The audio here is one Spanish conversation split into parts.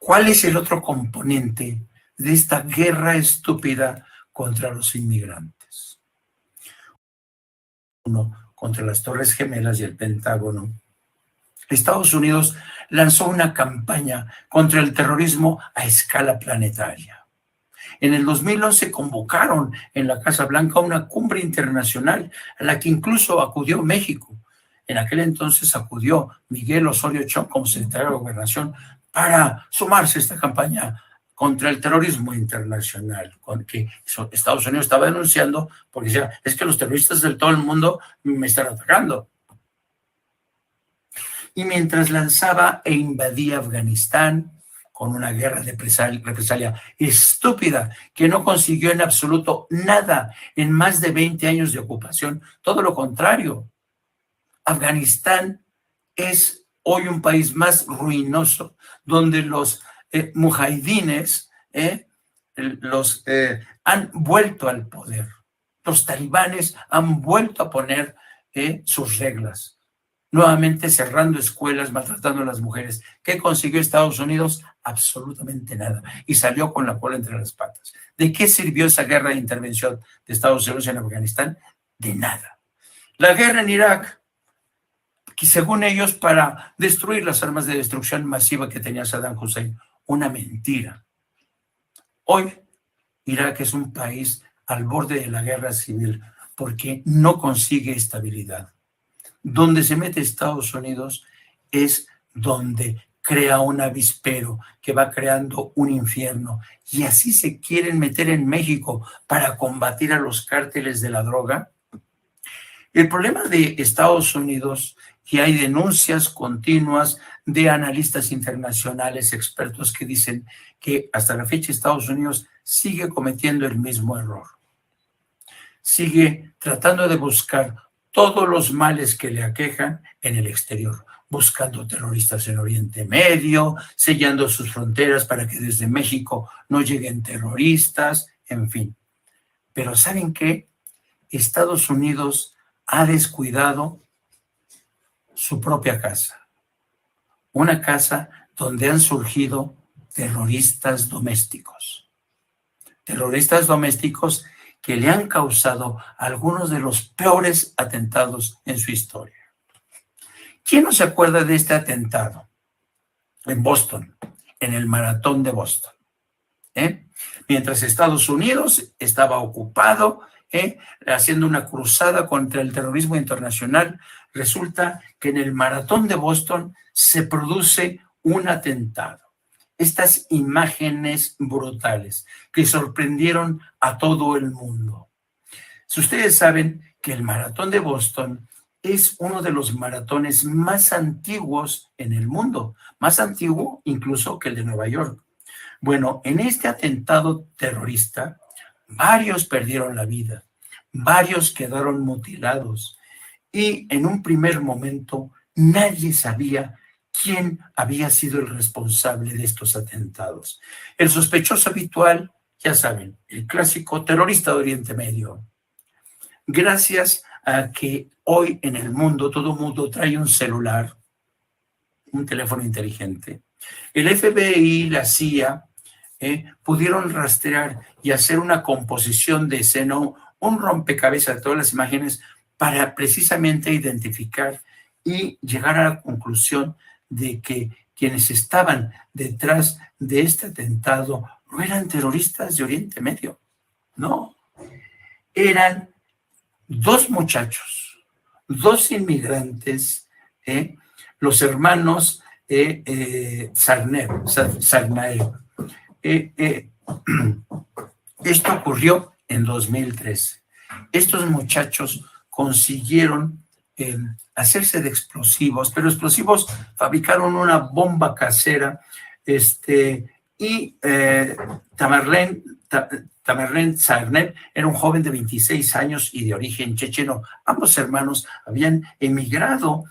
¿Cuál es el otro componente de esta guerra estúpida contra los inmigrantes? Uno, contra las Torres Gemelas y el Pentágono. Estados Unidos lanzó una campaña contra el terrorismo a escala planetaria. En el 2011 convocaron en la Casa Blanca una cumbre internacional a la que incluso acudió México. En aquel entonces acudió Miguel Osorio Chong como secretario de Gobernación para sumarse a esta campaña contra el terrorismo internacional, con que Estados Unidos estaba denunciando porque decía, es que los terroristas de todo el mundo me están atacando. Y mientras lanzaba e invadía Afganistán con una guerra de represalia estúpida que no consiguió en absoluto nada en más de 20 años de ocupación, todo lo contrario. Afganistán es hoy un país más ruinoso, donde los mujahidines han vuelto al poder. Los talibanes han vuelto a poner sus reglas, nuevamente cerrando escuelas, maltratando a las mujeres. ¿Qué consiguió Estados Unidos? Absolutamente nada. Y salió con la cola entre las patas. ¿De qué sirvió esa guerra de intervención de Estados Unidos en Afganistán? De nada. La guerra en Irak, que según ellos para destruir las armas de destrucción masiva que tenía Saddam Hussein, una mentira. Hoy Irak es un país al borde de la guerra civil porque no consigue estabilidad. Donde se mete Estados Unidos es donde crea un avispero que va creando un infierno. Y así se quieren meter en México para combatir a los cárteles de la droga. El problema de Estados Unidos, y hay denuncias continuas de analistas internacionales, expertos que dicen que hasta la fecha Estados Unidos sigue cometiendo el mismo error. Sigue tratando de buscar todos los males que le aquejan en el exterior, buscando terroristas en Oriente Medio, sellando sus fronteras para que desde México no lleguen terroristas, en fin. Pero ¿saben qué? Estados Unidos ha descuidado su propia casa, una casa donde han surgido terroristas domésticos que le han causado algunos de los peores atentados en su historia. ¿Quién no se acuerda de este atentado en Boston, en el maratón de Boston? Mientras Estados Unidos estaba ocupado, haciendo una cruzada contra el terrorismo internacional, resulta que en el maratón de Boston se produce un atentado. Estas imágenes brutales que sorprendieron a todo el mundo. Si ustedes saben que el maratón de Boston es uno de los maratones más antiguos en el mundo, más antiguo incluso que el de Nueva York. Bueno, en este atentado terrorista, varios perdieron la vida, varios quedaron mutilados y en un primer momento nadie sabía quién había sido el responsable de estos atentados. El sospechoso habitual, ya saben, el clásico terrorista de Oriente Medio. Gracias a que hoy en el mundo todo el mundo trae un celular, un teléfono inteligente, el FBI, la CIA, pudieron rastrear y hacer una composición de escena, un rompecabezas de todas las imágenes para precisamente identificar y llegar a la conclusión de que quienes estaban detrás de este atentado no eran terroristas de Oriente Medio, no, eran dos muchachos, dos inmigrantes, los hermanos Tsarnaev. Esto ocurrió en 2013. Estos muchachos consiguieron hacerse de explosivos, pero explosivos fabricaron una bomba casera, y Tamerlan Tsarnaev era un joven de 26 años y de origen checheno. Ambos hermanos habían emigrado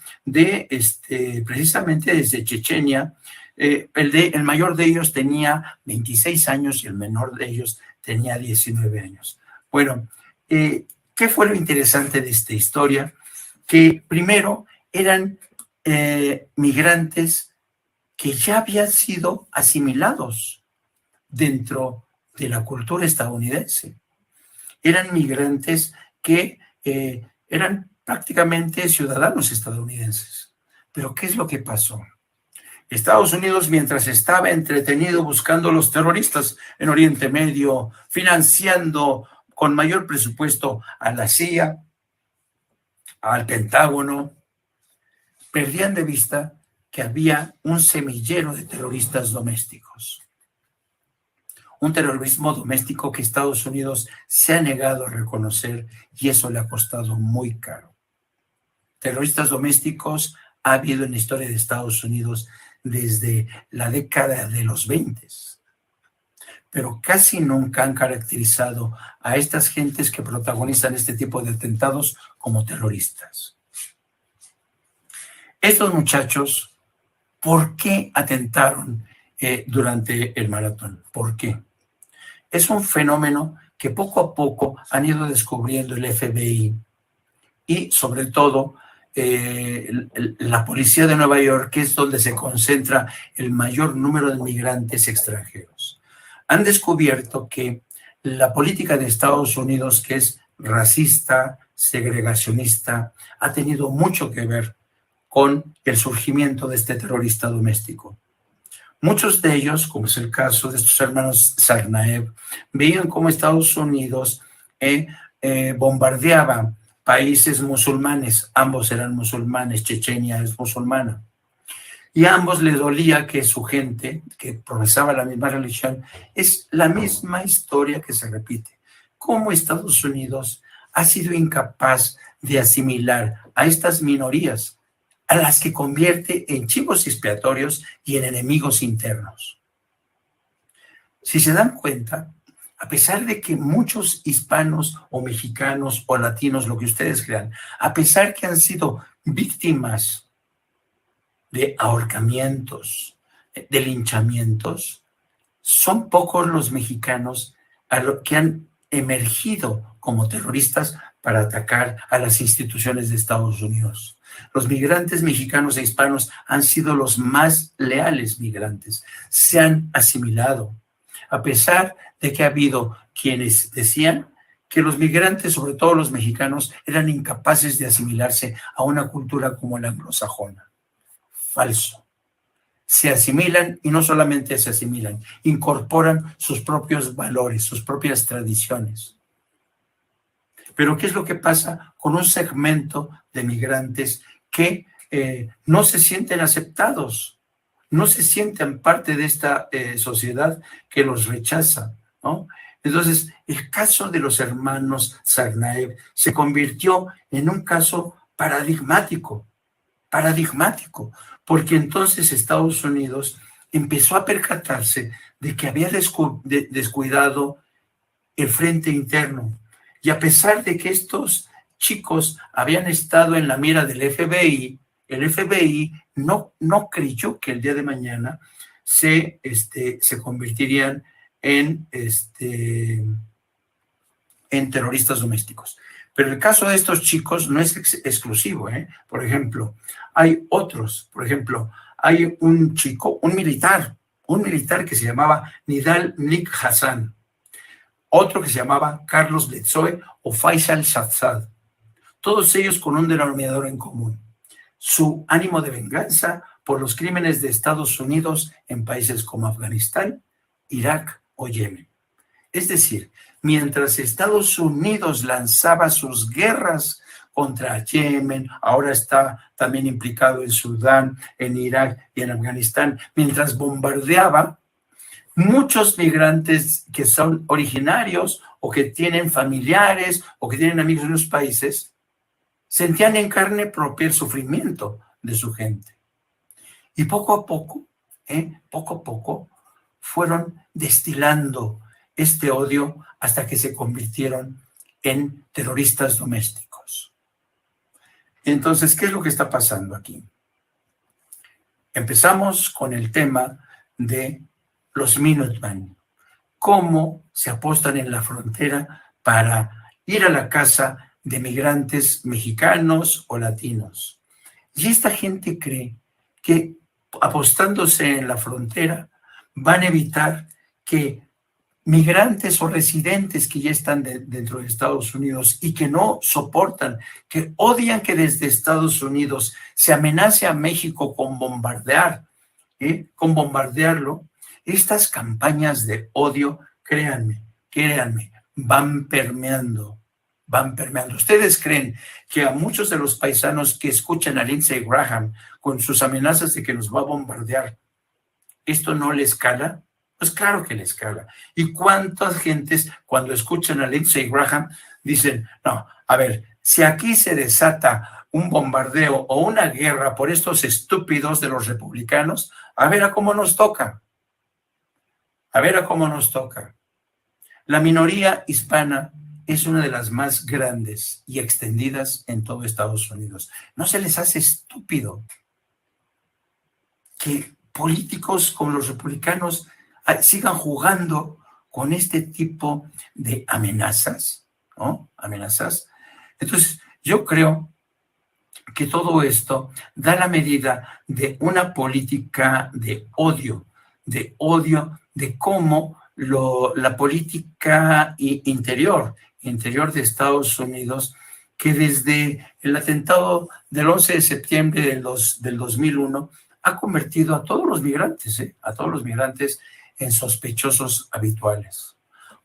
precisamente desde Chechenia. El mayor de ellos tenía 26 años y el menor de ellos tenía 19 años. Bueno, ¿qué fue lo interesante de esta historia? Que primero eran migrantes que ya habían sido asimilados dentro de la cultura estadounidense. Eran migrantes que eran prácticamente ciudadanos estadounidenses. Pero ¿qué es lo que pasó? Estados Unidos, mientras estaba entretenido buscando a los terroristas en Oriente Medio, financiando con mayor presupuesto a la CIA, al Pentágono, perdían de vista que había un semillero de terroristas domésticos. Un terrorismo doméstico que Estados Unidos se ha negado a reconocer y eso le ha costado muy caro. Terroristas domésticos ha habido en la historia de Estados Unidos desde la década de los 20, pero casi nunca han caracterizado a estas gentes que protagonizan este tipo de atentados como terroristas. Estos muchachos, ¿por qué atentaron durante el maratón? ¿Por qué? Es un fenómeno que poco a poco han ido descubriendo el FBI y sobre todo la policía de Nueva York, que es donde se concentra el mayor número de migrantes extranjeros. Han descubierto que la política de Estados Unidos, que es racista, segregacionista, ha tenido mucho que ver con el surgimiento de este terrorista doméstico. Muchos de ellos, como es el caso de estos hermanos Tsarnaev, veían cómo Estados Unidos bombardeaba países musulmanes. Ambos eran musulmanes, Chechenia es musulmana. Y a ambos les dolía que su gente, que profesaba la misma religión, es la misma historia que se repite. Cómo Estados Unidos ha sido incapaz de asimilar a estas minorías, a las que convierte en chivos expiatorios y en enemigos internos. Si se dan cuenta, a pesar de que muchos hispanos o mexicanos o latinos, lo que ustedes crean, a pesar que han sido víctimas de ahorcamientos, de linchamientos, son pocos los mexicanos que han emergido como terroristas para atacar a las instituciones de Estados Unidos. Los migrantes mexicanos e hispanos han sido los más leales migrantes, se han asimilado, a pesar de que ha habido quienes decían que los migrantes, sobre todo los mexicanos, eran incapaces de asimilarse a una cultura como la anglosajona. Falso. Se asimilan y no solamente se asimilan, incorporan sus propios valores, sus propias tradiciones. Pero ¿qué es lo que pasa con un segmento de migrantes que no se sienten aceptados, no se sienten parte de esta sociedad que los rechaza, ¿no? Entonces, el caso de los hermanos Tsarnaev se convirtió en un caso paradigmático, porque entonces Estados Unidos empezó a percatarse de que había descuidado el frente interno. Y a pesar de que estos chicos habían estado en la mira del FBI, el FBI no creyó que el día de mañana se convertirían en terroristas domésticos. Pero el caso de estos chicos no es exclusivo, ¿eh? Por ejemplo, hay otros. Por ejemplo, hay un chico, un militar que se llamaba Nidal Nik Hassan, otro que se llamaba Carlos Bledsoe o Faisal Shahzad. Todos ellos con un denominador en común: su ánimo de venganza por los crímenes de Estados Unidos en países como Afganistán, Irak o Yemen. Es decir, mientras Estados Unidos lanzaba sus guerras contra Yemen, ahora está también implicado en Sudán, en Irak y en Afganistán, mientras bombardeaba, muchos migrantes que son originarios o que tienen familiares o que tienen amigos en los países, sentían en carne propia el sufrimiento de su gente. Y poco a poco, fueron destilando este odio hasta que se convirtieron en terroristas domésticos. Entonces, ¿qué es lo que está pasando aquí? Empezamos con el tema de los Minutemen, cómo se apostan en la frontera para ir a la casa de migrantes mexicanos o latinos. Y esta gente cree que apostándose en la frontera, van a evitar que migrantes o residentes que ya están dentro de Estados Unidos y que no soportan, que odian que desde Estados Unidos se amenace a México con bombardearlo, estas campañas de odio, créanme, van permeando. ¿Ustedes creen que a muchos de los paisanos que escuchan a Lindsey Graham con sus amenazas de que nos va a bombardear, esto no les cala? Pues claro que les cala. ¿Y cuántas gentes cuando escuchan a Lindsey Graham dicen, no, a ver, si aquí se desata un bombardeo o una guerra por estos estúpidos de los republicanos, a ver a cómo nos toca? La minoría hispana es una de las más grandes y extendidas en todo Estados Unidos. ¿No se les hace estúpido que políticos como los republicanos sigan jugando con este tipo de amenazas, ¿no? Entonces, yo creo que todo esto da la medida de una política de odio, de cómo la política interior de Estados Unidos, que desde el atentado del 11 de septiembre del 2001 ha convertido a todos los migrantes en sospechosos habituales.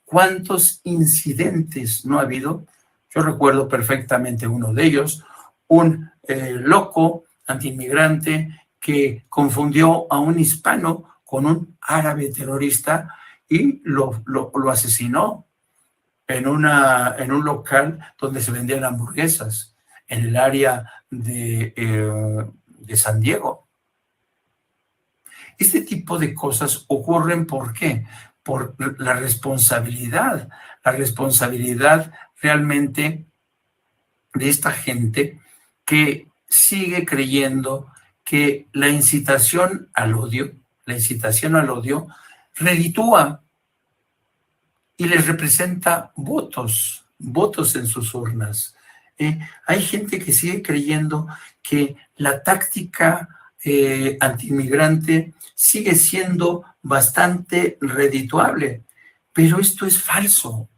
¿Cuántos incidentes no ha habido? Yo recuerdo perfectamente uno de ellos, un loco antiinmigrante que confundió a un hispano con un árabe terrorista y lo asesinó en un local donde se vendían hamburguesas, en el área de San Diego. Este tipo de cosas ocurren, ¿por qué? Por la responsabilidad realmente de esta gente que sigue creyendo que la incitación al odio reditúa y les representa votos en sus urnas. Hay gente que sigue creyendo que la táctica antiinmigrante sigue siendo bastante redituable, pero esto es falso.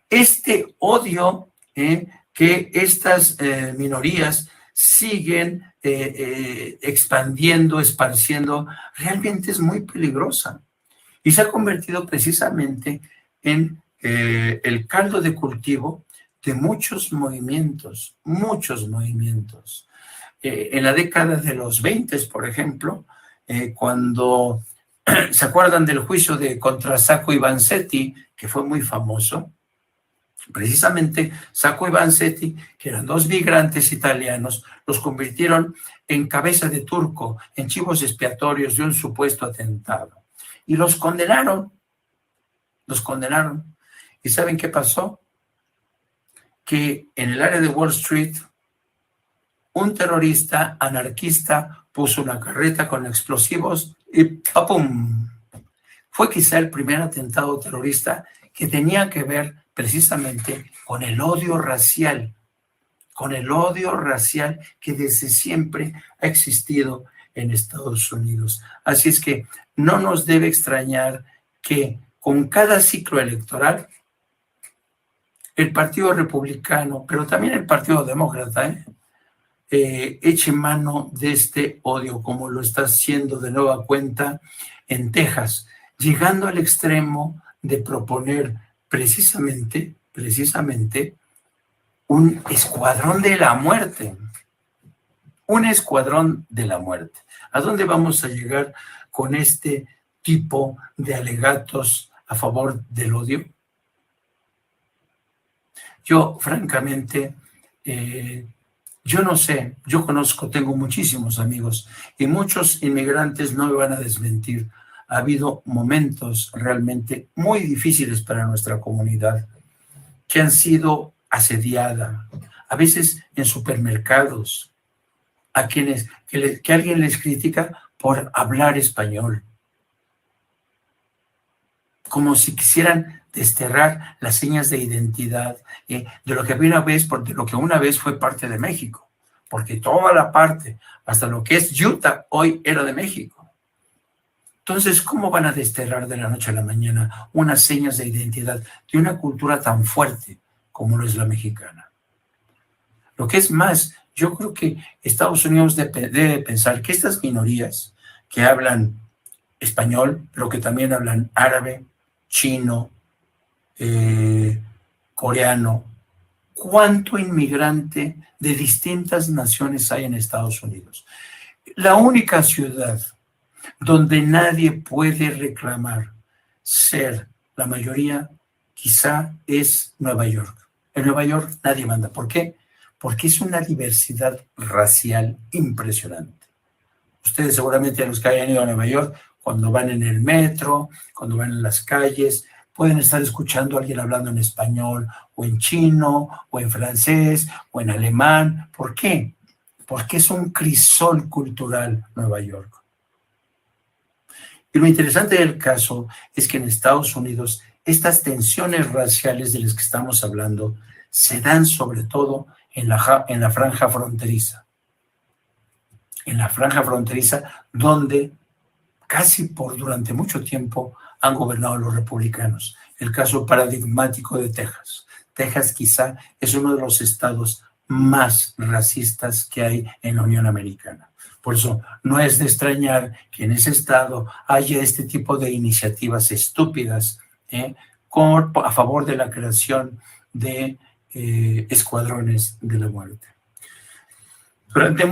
Este odio que estas minorías siguen expandiendo, esparciendo, realmente es muy peligrosa. Y se ha convertido precisamente en el caldo de cultivo de muchos movimientos. En la década de los 20, por ejemplo, cuando se acuerdan del juicio contra Sacco y Vanzetti, que fue muy famoso, precisamente Sacco y Vanzetti, que eran dos migrantes italianos, los convirtieron en cabeza de turco, en chivos expiatorios de un supuesto atentado. Y los condenaron. ¿Y saben qué pasó? Que en el área de Wall Street, un terrorista anarquista puso una carreta con explosivos y ¡papum! Fue quizá el primer atentado terrorista que tenía que ver precisamente con el odio racial que desde siempre ha existido en Estados Unidos. Así es que no nos debe extrañar que con cada ciclo electoral el Partido Republicano, pero también el Partido Demócrata, eche mano de este odio, como lo está haciendo de nueva cuenta en Texas, llegando al extremo de proponer precisamente un escuadrón de la muerte. ¿A dónde vamos a llegar con este tipo de alegatos a favor del odio? Yo, francamente, yo no sé, tengo muchísimos amigos y muchos inmigrantes no me van a desmentir. Ha habido momentos realmente muy difíciles para nuestra comunidad, que han sido asediada, a veces en supermercados, a quienes que alguien les critica por hablar español, como si quisieran desterrar las señas de identidad de lo que una vez fue parte de México, porque toda la parte, hasta lo que es Utah, hoy era de México. Entonces, ¿cómo van a desterrar de la noche a la mañana unas señas de identidad de una cultura tan fuerte como lo es la mexicana? Lo que es más, yo creo que Estados Unidos debe pensar que estas minorías que hablan español, pero que también hablan árabe, chino, coreano, ¿cuánto inmigrante de distintas naciones hay en Estados Unidos? La única ciudad donde nadie puede reclamar ser la mayoría, quizá es Nueva York. En Nueva York nadie manda. ¿Por qué? Porque es una diversidad racial impresionante. Ustedes seguramente, los que hayan ido a Nueva York, cuando van en el metro, cuando van en las calles, pueden estar escuchando a alguien hablando en español, o en chino, o en francés, o en alemán. ¿Por qué? Porque es un crisol cultural Nueva York. Y lo interesante del caso es que en Estados Unidos estas tensiones raciales de las que estamos hablando se dan sobre todo en la franja fronteriza. En la franja fronteriza donde durante mucho tiempo han gobernado los republicanos. El caso paradigmático de Texas. Texas quizá es uno de los estados más racistas que hay en la Unión Americana. Por eso no es de extrañar que en ese estado haya este tipo de iniciativas estúpidas a favor de la creación de escuadrones de la muerte. Durante